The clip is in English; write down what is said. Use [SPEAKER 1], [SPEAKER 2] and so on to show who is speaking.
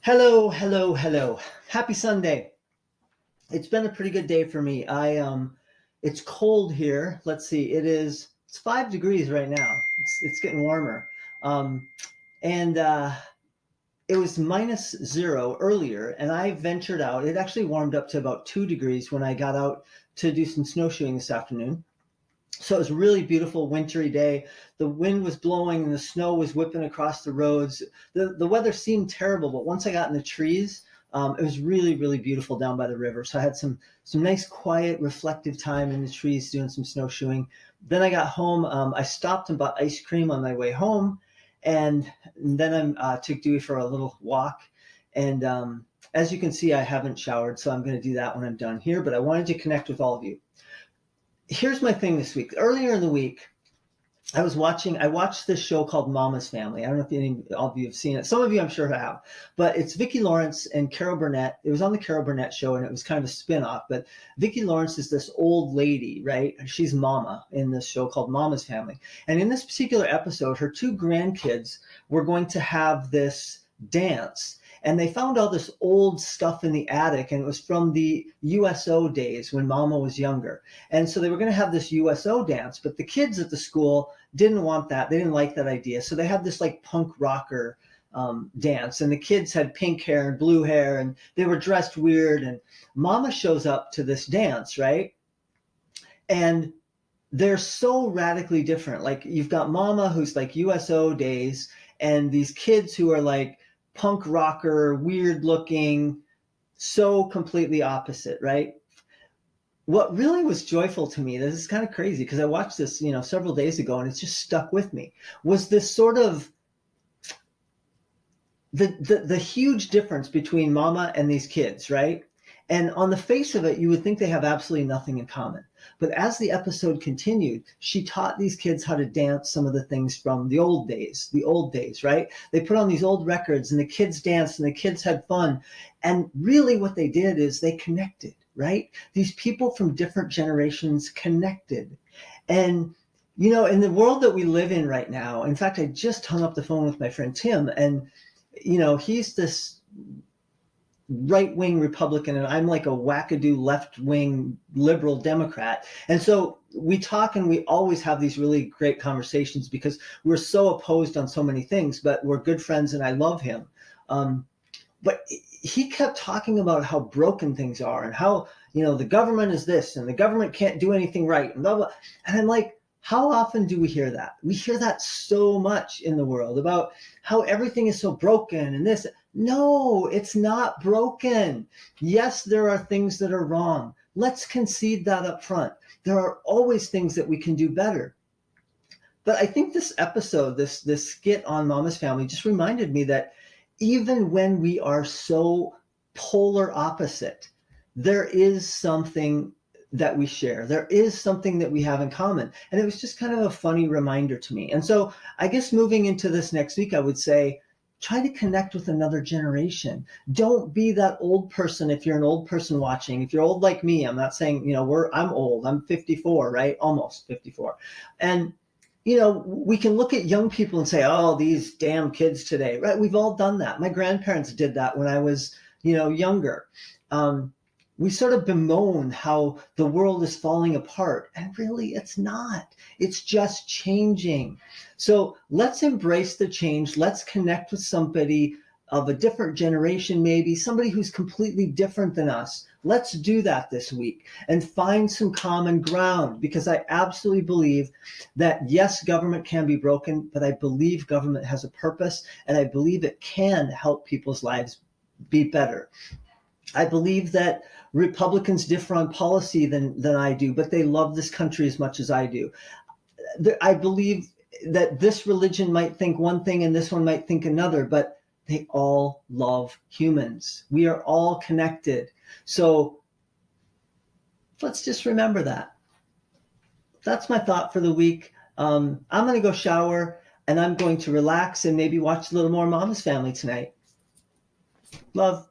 [SPEAKER 1] Hello, hello, hello. Happy Sunday. It's been a pretty good day for me. It's cold here. Let's see. It's 5 degrees right now. It's getting warmer. Um and It was -0 earlier, and I ventured out. It actually warmed up to about 2 degrees when I got out to do some snowshoeing this afternoon. So it was a really beautiful wintry day. The wind was blowing and the snow was whipping across the roads. The weather seemed terrible, but once I got in the trees, it was really, really beautiful down by the river. So I had some nice, quiet, reflective time in the trees doing some snowshoeing. Then I got home. I stopped and bought ice cream on my way home, and then I took Dewey for a little walk. And as you can see, I haven't showered, so I'm going to do that when I'm done here. But I wanted to connect with all of you. Here's my thing this week. Earlier in the week, I watched this show called Mama's Family. I don't know if any of you have seen it. Some of you I'm sure have, but it's Vicki Lawrence and Carol Burnett. It was on the Carol Burnett show, and it was kind of a spin-off. But Vicki Lawrence is this old lady, right? She's Mama in this show called Mama's Family. And in this particular episode, her two grandkids were going to have this dance. And they found all this old stuff in the attic, and it was from the USO days when Mama was younger. And so they were going to have this USO dance, but the kids at the school didn't want that. They didn't like that idea. So they had this like punk rocker dance, and the kids had pink hair and blue hair, and they were dressed weird. And Mama shows up to this dance, right? And they're so radically different. Like you've got Mama, who's like USO days, and these kids who are like punk rocker, weird looking, so completely opposite, right? What really was joyful to me, this is kind of crazy because I watched this, several days ago, and it's just stuck with me, was this sort of the huge difference between Mama and these kids, right? And on the face of it, you would think they have absolutely nothing in common. But as the episode continued, she taught these kids how to dance some of the things from the old days, right? They put on these old records, and the kids danced, and the kids had fun. And really what they did is they connected, right? These people from different generations connected. And, in the world that we live in right now, in fact, I just hung up the phone with my friend Tim, and, he's this right-wing Republican, and I'm like a wackadoo left-wing liberal Democrat. And so we talk, and we always have these really great conversations because we're so opposed on so many things, but we're good friends, and I love him. But he kept talking about how broken things are, and how, the government is this, and the government can't do anything right, and blah, blah. And I'm like, how often do we hear that? We hear that so much in the world about how everything is so broken and this. No, it's not broken. Yes, there are things that are wrong. Let's concede that up front. There are always things that we can do better. But I think this episode, this skit on Mama's Family, just reminded me that even when we are so polar opposite, there is something that we share. There is something that we have in common. And it was just kind of a funny reminder to me. And so I guess moving into this next week, I would say, try to connect with another generation. Don't be that old person if you're an old person watching. If you're old like me, I'm not saying, I'm old. I'm 54, right? Almost 54. And, we can look at young people and say, oh, these damn kids today, right? We've all done that. My grandparents did that when I was, younger. We sort of bemoan how the world is falling apart, and really it's not. It's just changing. So let's embrace the change. Let's connect with somebody of a different generation, maybe somebody who's completely different than us. Let's do that this week and find some common ground, because I absolutely believe that yes, government can be broken, but I believe government has a purpose, and I believe it can help people's lives be better. I believe that Republicans differ on policy than I do, but they love this country as much as I do. I believe that this religion might think one thing and this one might think another, but they all love humans. We are all connected. So let's just remember that. That's my thought for the week. I'm going to go shower, and I'm going to relax and maybe watch a little more Mama's Family tonight. Love.